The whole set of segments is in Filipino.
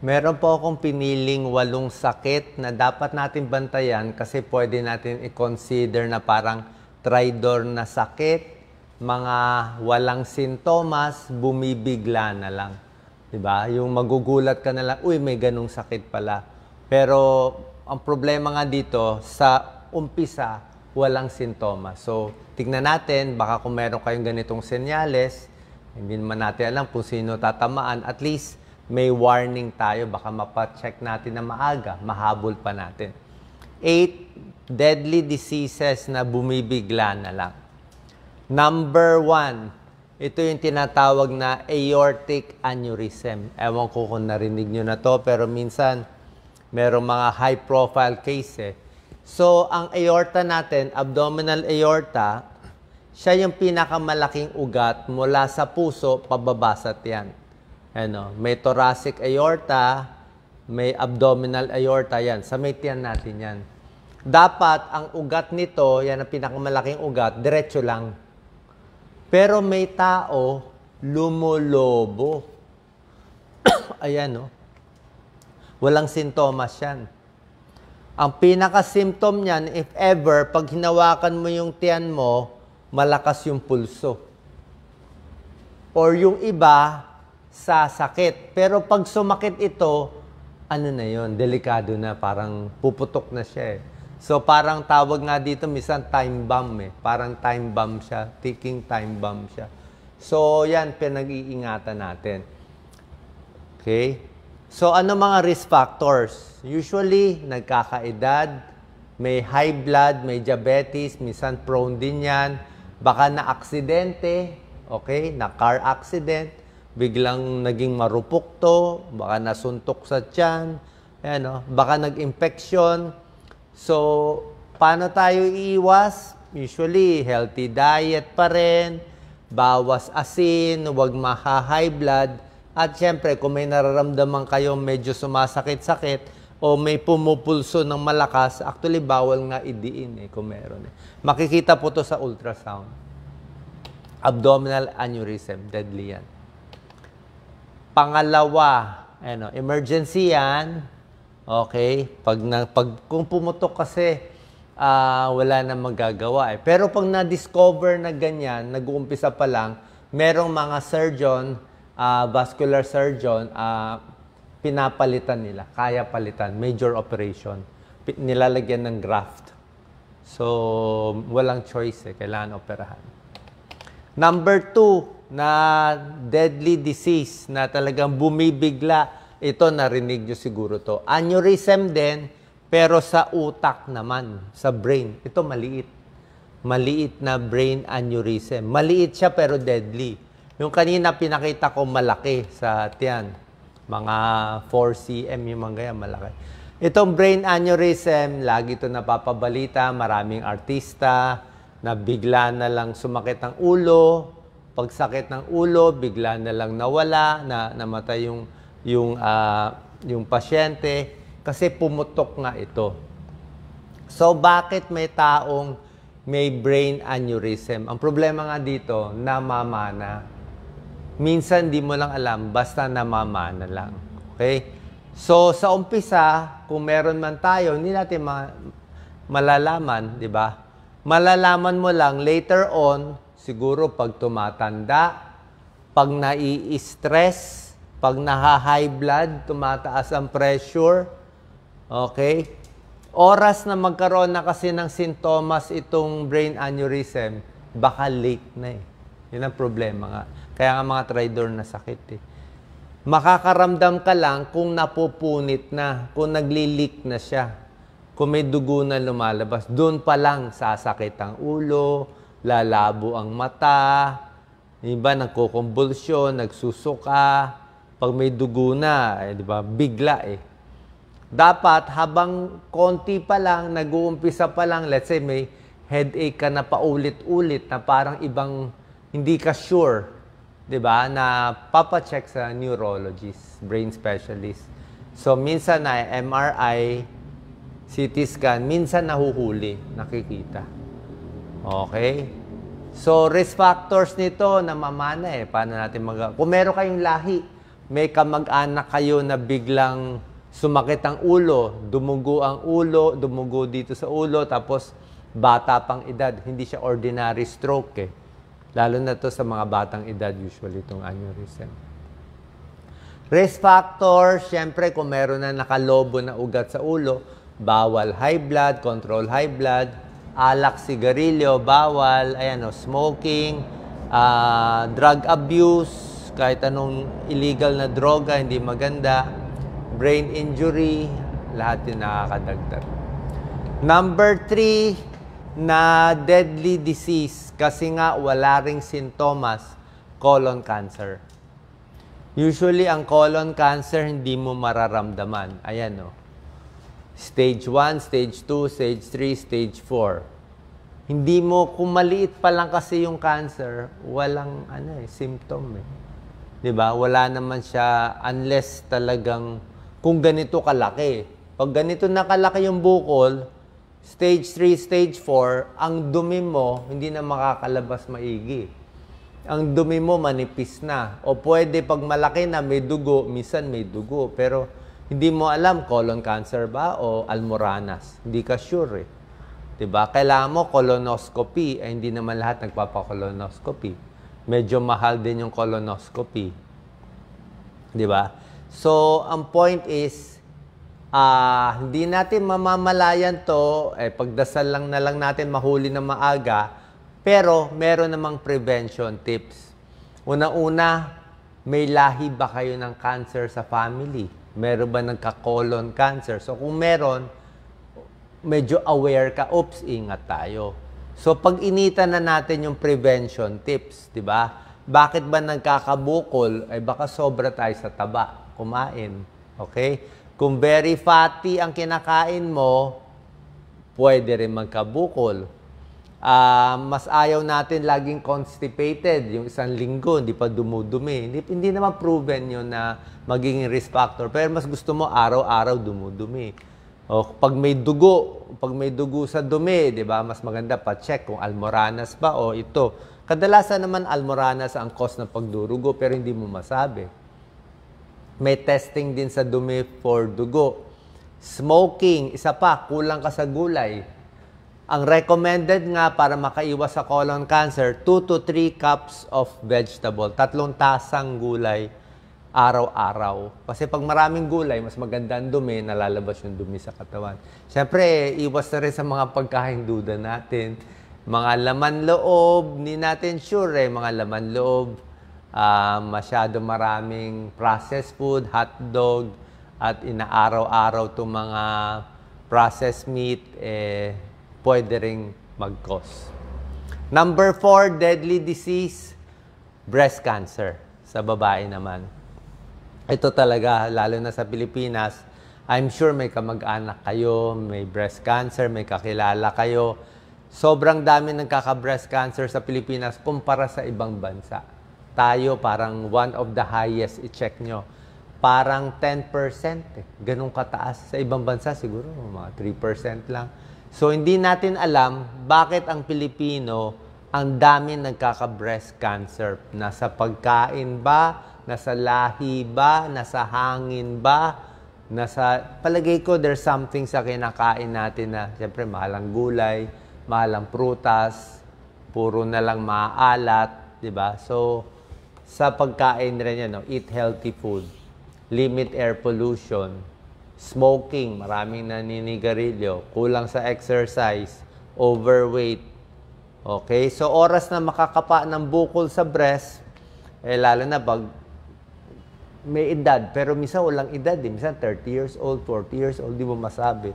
Meron po akong piniling 8 sakit na dapat natin bantayan kasi pwede natin i-consider na parang tridor na sakit, mga walang sintomas, bumibigla na lang. Diba? Yung magugulat ka na lang, uy, may ganung sakit pala. Pero ang problema nga dito, sa umpisa, walang sintomas. So, tignan natin, baka kung meron kayong ganitong senyales, hindi naman natin alam kung sino tatamaan, at least may warning tayo, baka mapacheck natin na maaga, mahabol pa natin. 8 deadly diseases na bumibigla na lang. Number 1, ito yung tinatawag na aortic aneurysm. Ewan ko kung narinig nyo na to, pero minsan merong mga high profile case eh. So, ang aorta natin, abdominal aorta, siya yung pinakamalaking ugat mula sa puso pababa sa tiyan. Ano, may thoracic aorta, may abdominal aorta, yan. Sa may tiyan natin yan. Dapat, ang ugat nito, yan ang pinakamalaking ugat, diretso lang. Pero may tao, lumulobo. Ayan, no? Walang sintomas yan. Ang pinaka-symptom niyan, if ever, pag hinawakan mo yung tiyan mo, malakas yung pulso. Or yung iba, sasakit. Pero pag sumakit ito, ano na yon, delikado na, parang puputok na siya eh. So parang tawag nga dito, minsan time bomb eh. Parang time bomb siya, ticking time bomb siya. So yan, pinag-iingatan natin. Okay? So ano mga risk factors? Usually, nagkakaedad, may high blood, may diabetes, minsan prone din yan. Baka na-aksidente, okay, na car accident, biglang naging marupok to, baka nasuntok sa tiyan, ano, baka nag-infection. So, paano tayo iiwas? Usually, healthy diet pa rin, bawas asin, huwag maha-high blood, at syempre, kung may nararamdaman kayo medyo sumasakit-sakit, o may pumupulso ng malakas, actually, bawal nga idiin eh, kung meron eh. Makikita po to sa ultrasound. Abdominal aneurysm, deadly yan. Pangalawa, ano, emergency yan. Okay? Kung pumutok kasi, wala na magagawa eh. Pero pag na-discover na ganyan, nag-uumpisa pa lang, merong mga surgeon, vascular surgeon, pinapalitan nila. Kaya palitan. Major operation. Nilalagyan ng graft. So, walang choice eh. Kailangan operahan. Number 2, na deadly disease na talagang bumibigla. Ito, narinig nyo siguro to. Aneurysm din, pero sa utak naman, sa brain. Ito, maliit. Maliit na brain aneurysm. Maliit siya, pero deadly. Yung kanina, pinakita ko malaki sa tiyan. Mga 4 cm, yung mga ganyan, malaki. Itong brain aneurysm, lagi ito napapabalita. Maraming artista na bigla na lang sumakit ang ulo. Pagsakit ng ulo, bigla na lang nawala, namatay yung pasyente kasi pumutok nga ito. So, bakit may taong may brain aneurysm? Ang problema nga dito, namamana. Minsan, di mo lang alam, basta namamana lang. Okay? So, sa umpisa, kung meron man tayo, hindi natin malalaman, di ba? Malalaman mo lang later on, siguro pag tumatanda, pag nai-stress, pag naha-high blood, tumataas ang pressure, okay? Oras na magkaroon na kasi ng sintomas itong brain aneurysm, baka late na eh. Yun ang problema nga. Kaya nga mga tridor na sakit eh. Makakaramdam ka lang kung napupunit na, kung nagli-leak na siya, kung may dugo na lumalabas. Doon pa lang sasakit ang ulo, lalabo ang mata, iba nagkukumbulsyon, nagsusuka, pag may dugo na, di ba, bigla eh. Dapat habang konti pa lang, nag-uumpisa pa lang, let's say may headache ka na paulit-ulit na parang ibang hindi ka sure, di ba, na papacheck sa neurologist, brain specialist. So minsan na MRI, CT scan, minsan nahuhuli, nakikita. Okay? So, risk factors nito, namamana eh. Paano natin kung meron kayong lahi, may kamag-anak kayo na biglang sumakit ang ulo, dumugo dito sa ulo, tapos bata pang edad, hindi siya ordinary stroke eh. Lalo na to sa mga batang edad, usually itong aneurysm. Risk factor, syempre kung meron na nakalobo na ugat sa ulo, bawal high blood, control high blood, alak, sigarilyo, bawal, ayan o, smoking, drug abuse, kahit anong illegal na droga, hindi maganda, brain injury, lahat yun nakakadagdag. Number 3, na deadly disease, kasi nga wala ring sintomas, colon cancer. Usually, ang colon cancer, hindi mo mararamdaman. Ayan o. Stage 1, stage 2, stage 3, stage 4. Hindi mo, kung maliit pa lang kasi yung cancer, walang symptom eh. 'Di ba? Wala naman siya unless talagang kung ganito kalaki. Pag ganito na kalaki yung bukol, stage 3, stage 4, ang dumi mo hindi na makakalabas maigi. Ang dumi mo manipis na. O pwede pag malaki na may dugo, minsan may dugo, pero hindi mo alam colon cancer ba o almoranas. Hindi ka sure eh. 'Di ba? Kailangan mo colonoscopy, eh hindi naman lahat nagpapa-colonoscopy. Medyo mahal din yung colonoscopy. 'Di ba? So, ang point is hindi natin mamamalayan to, pagdasal lang na lang natin mahuli na maaga, pero meron namang prevention tips. Una-una, may lahi ba kayo ng cancer sa family? Meron ba nagka-colon cancer? So, kung meron, medyo aware ka, oops, ingat tayo. So, pag-initan na natin yung prevention tips, di ba? Bakit ba nagkakabukol? Baka sobra tayo sa taba, kumain. Okay? Kung very fatty ang kinakain mo, pwede rin magkabukol. Mas ayaw natin laging constipated. Yung isang linggo, hindi pa dumudumi. Hindi naman proven yun na magiging risk factor. Pero mas gusto mo araw-araw dumudumi. O pag may dugo sa dumi, di ba? Mas maganda pa-check kung almoranas ba o ito. Kadalasan naman almoranas ang cause ng pagdurugo, pero hindi mo masabi. May testing din sa dumi for dugo. Smoking, isa pa, kulang ka sa gulay. Ang recommended nga para makaiwas sa colon cancer, 2 to 3 cups of vegetable. 3 tasang gulay araw-araw. Kasi pag maraming gulay, mas maganda ang dumi, nalalabas yung dumi sa katawan. Siyempre, iwas na rin sa mga pagkain duda natin. Mga laman loob, hindi natin sure mga laman loob. Masyado maraming processed food, hotdog, at inaaraw-araw itong mga processed meat, pwede ring mag-cause. Number 4, deadly disease, breast cancer. Sa babae naman. Ito talaga, lalo na sa Pilipinas, I'm sure may kamag-anak kayo, may breast cancer, may kakilala kayo. Sobrang dami nagkaka-breast cancer sa Pilipinas kumpara sa ibang bansa. Tayo parang one of the highest, i-check nyo. Parang 10%. Ganun kataas. Sa ibang bansa siguro mga 3% lang. So hindi natin alam bakit ang Pilipino ang dami nagkaka-breast cancer. Nasa pagkain ba? Nasa lahi ba? Nasa hangin ba? Palagay ko there's something sa kinakain natin na siyempre mahal ang gulay, mahal ang prutas, puro na lang maalat, di ba? So sa pagkain rin yan, eat healthy food, limit air pollution, smoking, maraming naninigarilyo, kulang sa exercise, overweight. Okay? So, oras na makakapa ng bukol sa breast, lalo na pag may edad, pero minsan walang edad, minsan 30 years old, 40 years old, di mo masabi.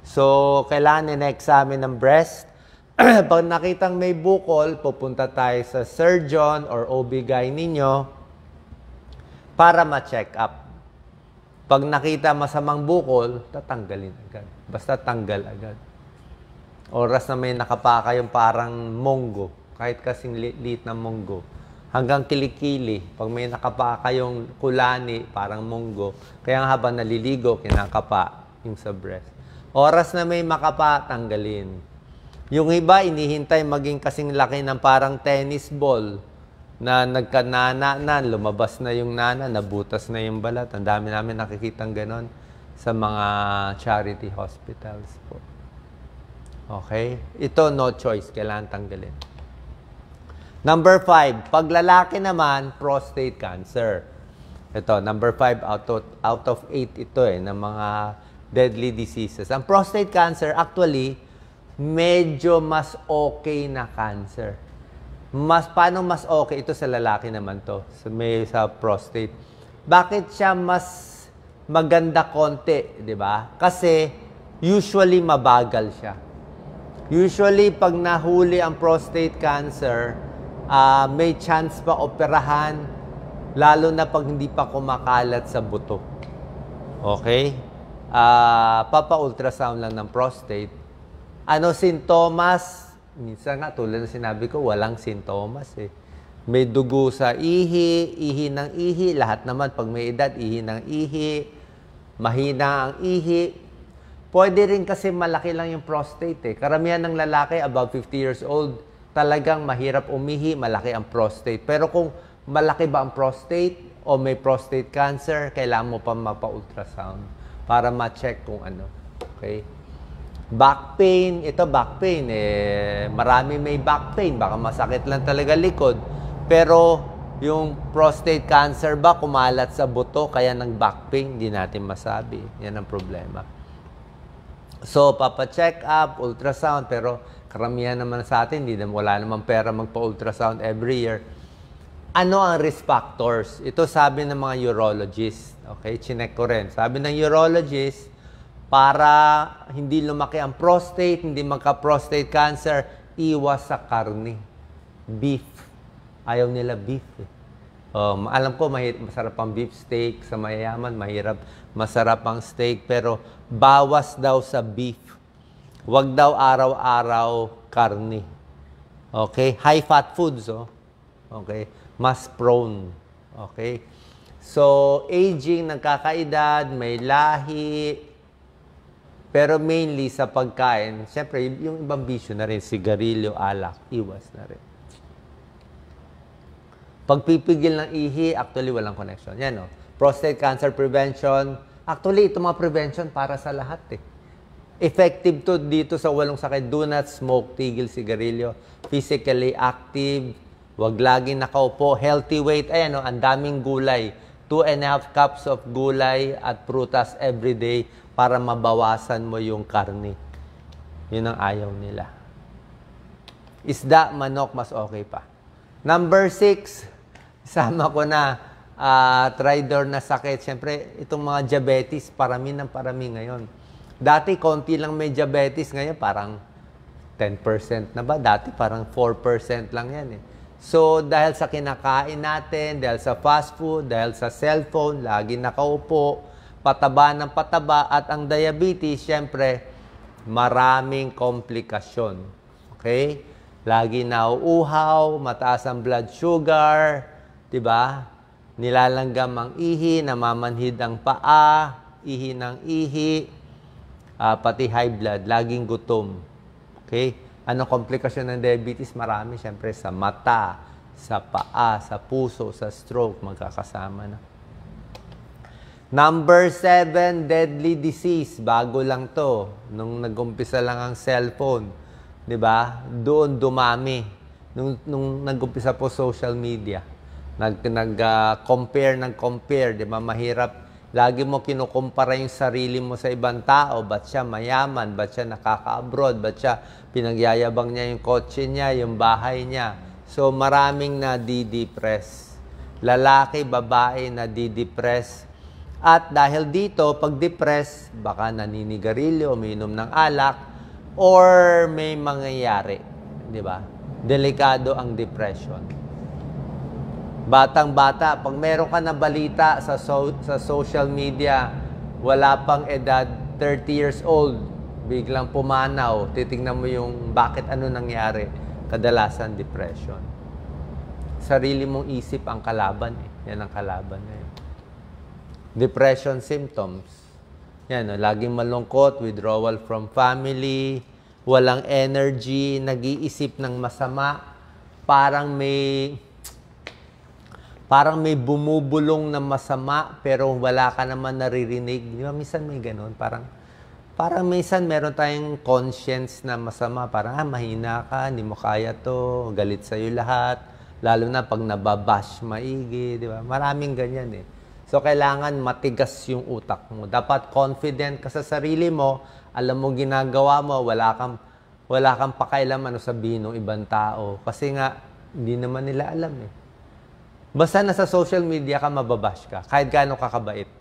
So, kailangan na-examine ng breast. Pag nakitang may bukol, pupunta tayo sa surgeon or OB-GYN ninyo para ma-check up. Pag nakita masamang bukol, tatanggalin agad. Basta tanggal agad. Oras na may nakapaka yung parang monggo, kahit kasing liit na monggo, hanggang kilikili. Pag may nakapaka yung kulani, parang monggo, kaya habang naliligo, kinakapa yung sa breast. Oras na may makapa, tanggalin. Yung iba, inihintay maging kasing laki ng parang tennis ball. na nagkanana na, lumabas na yung nana, nabutas na yung balat. Ang dami namin nakikitang ganon sa mga charity hospitals po. Okay? Ito, no choice. Kailangan tanggalin. Number 5, pag lalaki naman, prostate cancer. Ito, number 5 out of 8 ito ng mga deadly diseases. Ang prostate cancer, actually, medyo mas okay na cancer. Paano mas okay? Ito sa lalaki naman to. Sa prostate. Bakit siya mas maganda konti, di ba? Kasi usually mabagal siya. Usually pag nahuli ang prostate cancer, may chance pa operahan, lalo na pag hindi pa kumakalat sa buto. Okay? Papa-ultrasound lang ng prostate. Ano sintomas? Minsan nga, tulad na sinabi ko, walang sintomas eh. May dugo sa ihi ng ihi, lahat naman pag may edad, ihi ng ihi, mahina ang ihi. Pwede rin kasi malaki lang yung prostate eh. Karamihan ng lalaki, above 50 years old, talagang mahirap umihi, malaki ang prostate. Pero kung malaki ba ang prostate o may prostate cancer, kailangan mo pa mapa-ultrasound para ma-check kung ano. Okay? Back pain, ito back pain, marami may back pain, baka masakit lang talaga likod. Pero yung prostate cancer ba kumalat sa buto kaya ng back pain, hindi natin masabi. Yan ang problema. So, papa-check up, ultrasound, pero karamihan naman sa atin, wala namang pera magpa-ultrasound every year. Ano ang risk factors? Ito sabi ng mga urologist. Okay, chinek ko rin. Sabi ng urologist, para hindi lumaki ang prostate, hindi magka-prostate cancer, iwas sa karne. Beef. Ayaw nila beef. Alam ko, masarap ang beef steak. Sa mayayaman, masarap ang steak. Pero bawas daw sa beef. Huwag daw araw-araw karne. Okay? High-fat foods, okay? Mas prone. Okay? So, aging, nagkakaedad, may lahi, pero mainly sa pagkain, siyempre, yung ibang bisyo na rin, sigarilyo, alak, iwas na rin. Pagpipigil ng ihi, actually, walang connection. Yan, prostate cancer prevention. Actually, ito mga prevention para sa lahat, Effective to dito sa 8 sakit. Do not smoke, tigil sigarilyo. Physically active, wag laging nakaupo. Healthy weight, ayan, ang daming gulay. 2.5 cups of gulay at prutas every day para mabawasan mo yung karne. Yun ang ayaw nila. Isda, manok, mas okay pa. Number 6, isama ko na tridor na sakit. Siyempre, itong mga diabetes, parami ngayon. Dati, konti lang may diabetes. Ngayon, parang 10% na ba? Dati, parang 4% lang yan So, dahil sa kinakain natin, dahil sa fast food, dahil sa cellphone, lagi nakaupo, pataba ng pataba, at ang diabetes, siyempre, maraming komplikasyon. Okay? Lagi nauuhaw, mataas ang blood sugar, diba? Nilalanggam ang ihi, namamanhid ang paa, ihi ng ihi, pati high blood, laging gutom. Okay? Ano komplikasyon ng diabetes? Marami, siyempre, sa mata, sa paa, sa puso, sa stroke, magkakasama na. Number 7, deadly disease. Bago lang to. Nung nag-umpisa lang ang cellphone. Diba? Doon dumami. Nung nag-umpisa po social media. Nag-compare. Diba? Mahirap. Lagi mo kinukumpara yung sarili mo sa ibang tao. Ba't siya mayaman? Ba't siya nakaka-abroad? Ba't siya pinagyayabang niya yung kotse niya, yung bahay niya? So, maraming nadidepress. Lalaki, babae, nadidepress. At dahil dito, pag depressed, baka naninigarilyo, umiinom ng alak, or may mangyayari. Di ba? Delikado ang depression. Batang-bata, pag meron ka na balita sa social media, wala pang edad, 30 years old, biglang pumanaw, titignan mo yung bakit ano nangyari, kadalasan depression. Sarili mong isip ang kalaban. Yan ang kalaban na yun. Depression symptoms. Yan, laging malungkot, withdrawal from family, walang energy, nag-iisip ng masama, parang may parang may bumubulong na masama pero wala ka naman naririnig. Di ba? Minsan may ganun. Parang minsan meron tayong conscience na masama. Parang, mahina ka, hindi mo kaya to, galit sa'yo lahat. Lalo na pag nababash maigi, di ba? Maraming ganyan eh. So, kailangan matigas yung utak mo. Dapat confident ka sa sarili mo, alam mo ginagawa mo, wala kang pakailaman o sabihin ng ibang tao. Kasi nga, hindi naman nila alam eh. Basta nasa social media ka, mababash ka. Kahit gaano kakabait.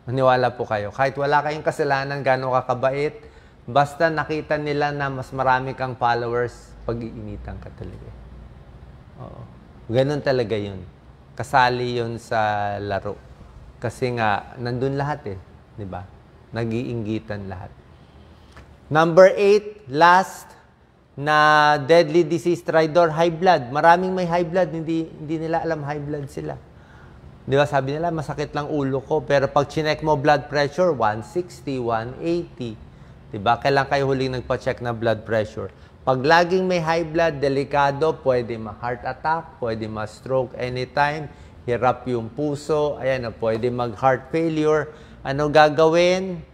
Maniwala po kayo. Kahit wala kayong kasalanan, gaano kakabait, basta nakita nila na mas marami kang followers, pag-iinitan ka talaga. Oo. Ganun talaga yun. Kasali yun sa laro. Kasi nga, nandun lahat eh. Diba? Nag-iinggitan lahat. Number 8, last na deadly disease, Stridor, high blood. Maraming may high blood, hindi nila alam high blood sila. Di ba, sabi nila, masakit lang ulo ko. Pero pag chinek mo blood pressure, 160, 180. Di ba? Kailan kayo huling nagpa-check na blood pressure? Pag laging may high blood, delikado, pwede ma-heart attack, pwede ma-stroke anytime, hirap yung puso, ayan, pwede mag-heart failure. Ano gagawin?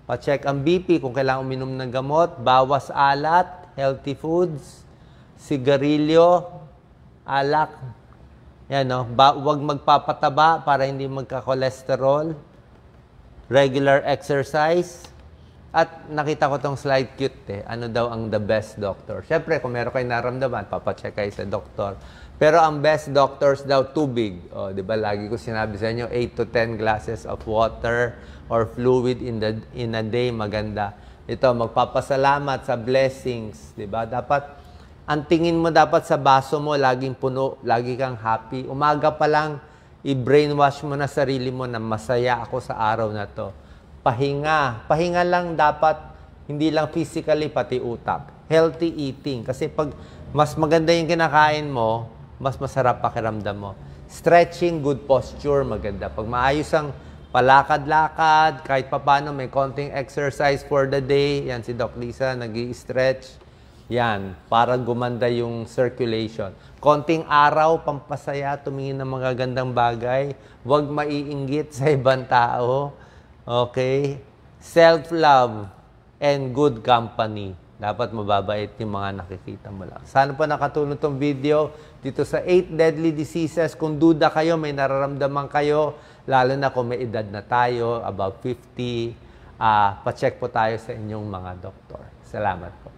Pa-check ang BP kung kailangan uminom ng gamot, bawas alat, healthy foods, sigarilyo, alak. Yan, no? Huwag magpapataba para hindi magka-cholesterol. Regular exercise. At nakita ko tong slide cute eh. Ano daw ang the best doctor? Siyempre, kung meron kayo naramdaman, papacheck kayo sa doktor. Pero ang best doctors daw, tubig. O, di ba, lagi ko sinabi sa inyo, 8 to 10 glasses of water or fluid in a day, maganda. Ito, magpapasalamat sa blessings, di ba? Dapat, ang tingin mo dapat sa baso mo, laging puno, lagi kang happy. Umaga pa lang, i-brainwash mo na sarili mo na masaya ako sa araw na to. Pahinga. Pahinga lang dapat, hindi lang physically, pati utak. Healthy eating. Kasi pag mas maganda yung kinakain mo, mas masarap pakiramdam mo. Stretching, good posture, maganda. Pag maayos ang palakad-lakad, kahit papano may konting exercise for the day. Yan, si Doc Lisa, nag-i-stretch. Yan, para gumanda yung circulation. Konting araw, pampasaya, tumingin ng mga gandang bagay. Huwag maiinggit sa ibang tao. Okay? Self-love and good company. Dapat mababait yung mga nakikita mo lang. Sana po nakatulong tong video dito sa 8 deadly diseases. Kung duda kayo, may nararamdaman kayo, lalo na kung may edad na tayo, about 50, pa-check po tayo sa inyong mga doktor. Salamat po.